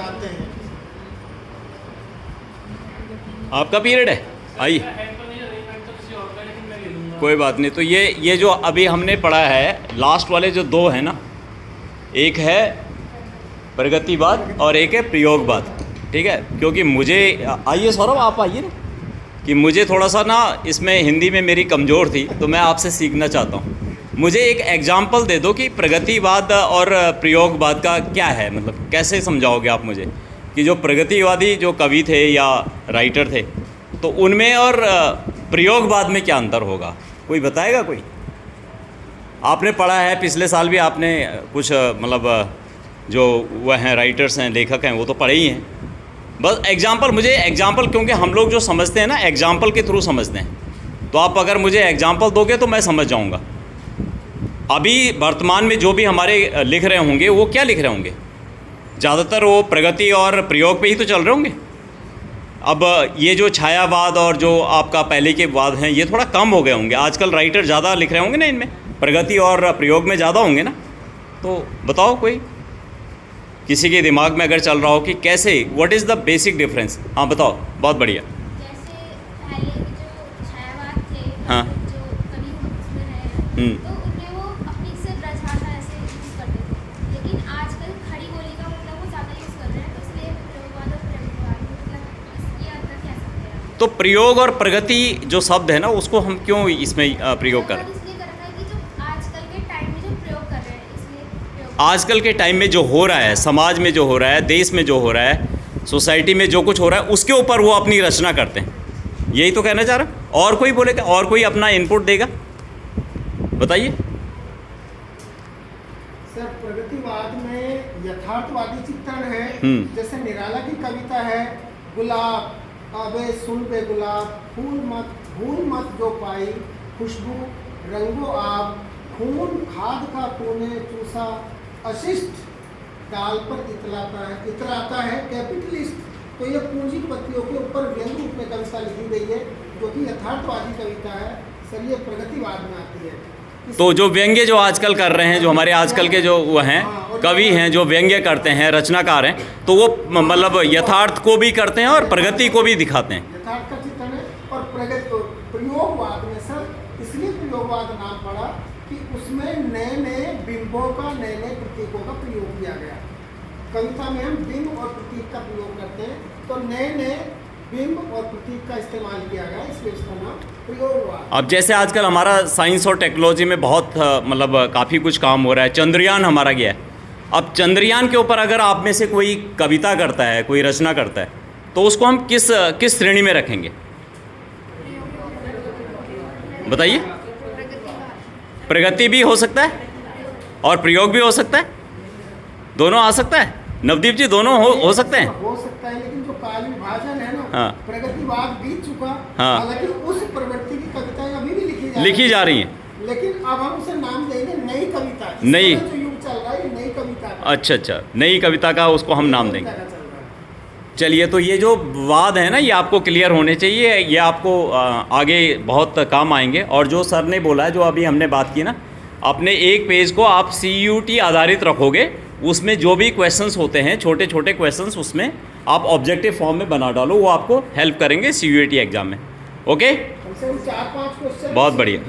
जाते हैं। आपका पीरियड है, आइए, कोई बात नहीं। तो ये जो अभी हमने पढ़ा है, लास्ट वाले जो दो हैं ना, एक है प्रगतिवाद और एक है प्रयोगवाद, ठीक है। क्योंकि मुझे, आइए सौरभ आप आइए ना, कि मुझे थोड़ा सा ना इसमें हिंदी में मेरी कमज़ोर थी, तो मैं आपसे सीखना चाहता हूँ। मुझे एक एग्जाम्पल दे दो कि प्रगतिवाद और प्रयोगवाद का क्या है, मतलब कैसे समझाओगे आप मुझे कि जो प्रगतिवादी जो कवि थे या राइटर थे, तो उनमें और प्रयोगवाद में क्या अंतर होगा, कोई बताएगा कोई? आपने पढ़ा है, पिछले साल भी आपने कुछ मतलब जो वह हैं राइटर्स हैं, लेखक हैं, वो तो पढ़े ही हैं। बस एग्जाम्पल, मुझे एग्जाम्पल, क्योंकि हम लोग जो समझते हैं ना एग्जाम्पल के थ्रू समझते हैं, तो आप अगर मुझे एग्जाम्पल दोगे तो मैं समझ जाऊंगा। अभी वर्तमान में जो भी हमारे लिख रहे होंगे वो क्या लिख रहे होंगे, ज़्यादातर वो प्रगति और प्रयोग पे ही तो चल रहे होंगे। अब ये जो छायावाद और जो आपका पहले के वाद हैं, ये थोड़ा कम हो गए होंगे। आजकल राइटर ज़्यादा लिख रहे होंगे ना इनमें, प्रगति और प्रयोग में ज़्यादा होंगे ना। तो बताओ कोई, किसी के दिमाग में अगर चल रहा हो कि कैसे, what is the basic difference. हाँ बताओ, बहुत बढ़िया। जैसे पहले के जो छायावाद थे, हाँ। जो कवि उसमें रहे, तो उनमें वो अपनी सिर्फ ब्रजभाषा ऐसे यूज़ करते थे, लेकिन आजकल खड़ी बोली का मतलब वो ज़्यादा यूज़ कर रहे हैं, तो इसलिए प्रयोगवाद और प्रयोगवाद मतलब ये अंतर कह सकते हैं। तो प्रयोग और प्रगति जो शब्द है ना, उसको हम क्यों इसमें प्रयोग करें? इसलिए कर रखा है कि जो आजकल के टाइम में जो प्रयोग कर रहे हैं, इसलिए प्रयोग। आजकल के टाइम में जो हो रहा है, समाज में जो हो रहा है, देश में जो हो रहा है, सोसाइटी में जो कुछ हो रहा है, उसके ऊपर वो अपनी रचना करते हैं, यही तो कहना चाह रहा है। और कोई बोलेगा, और कोई अपना इनपुट देगा, बताइए। सर, प्रगतिवाद में यथार्थवादी चित्रण है। जैसे निराला की कविता है, गुलाब अबे सुन बे गुलाब, फूल मत जो पाई, खुशबू रंगो आप, खून खाद का तूने चूसा, अशिष्ट डाल पर इतराता है कैपिटलिस्ट। तो ये पूंजीपतियों के ऊपर व्यंग रूप में कविता लिखी गई है, जो कि यथार्थवादी कविता है। सर, ये प्रगतिवाद में आती है। तो जो व्यंग्य जो आजकल कर रहे हैं, जो हमारे आजकल के जो वो हैं कवि हैं, जो व्यंग्य करते हैं, रचनाकार हैं, तो वो मतलब यथार्थ को भी करते हैं और प्रगति को भी दिखाते हैं। यथार्थ का चित्रण है। और प्रयोगवाद में सर इसलिए प्रयोगवाद नाम पड़ा कि उसमें नए नए बिंबों का, नए नए प्रतीकों का प्रयोग किया गया। कविता में हम बिंब और प्रतीक का प्रयोग करते हैं, तो नए नए बिंब और प्रतीक का इस्तेमाल किया गया, इसलिए इसका नाम प्रयोगवाद। अब जैसे आजकल हमारा साइंस और टेक्नोलॉजी में बहुत मतलब काफ़ी कुछ काम हो रहा है, चंद्रयान हमारा गया है। अब चंद्रयान के ऊपर अगर आप में से कोई कविता करता है, कोई रचना करता है, तो उसको हम किस श्रेणी में रखेंगे, बताइए? प्रगति भी हो सकता है और प्रयोग भी हो सकता है, दोनों आ सकता है। नवदीप जी, दोनों हो सकते हैं? हो सकता है, लेकिन जो काल विभाजन है ना, हाँ। प्रगतिवाद बीत चुका। हाँ। हालांकि उस प्रवृत्ति की कविताएं अभी भी लिखी जा रही हैं, लेकिन अब हम उसे नाम देंगे नई कविता। नई, जो युग चल रहा है, नई कविता का। अच्छा, नई कविता का उसको हम नाम देंगे। कविता का चल रहा है। चलिए, तो ये जो वाद है ना, ये आपको क्लियर होने चाहिए, ये आपको आगे बहुत काम आएंगे। और जो सर ने बोला है, जो अभी हमने बात की ना, अपने एक पेज को आप CUT आधारित रखोगे, उसमें जो भी क्वेश्चंस होते हैं, छोटे छोटे क्वेश्चंस, उसमें आप ऑब्जेक्टिव फॉर्म में बना डालो, वो आपको हेल्प करेंगे CUT एग्ज़ाम में। ओके, कम से कम 4-5 क्वेश्चन बहुत बढ़िया।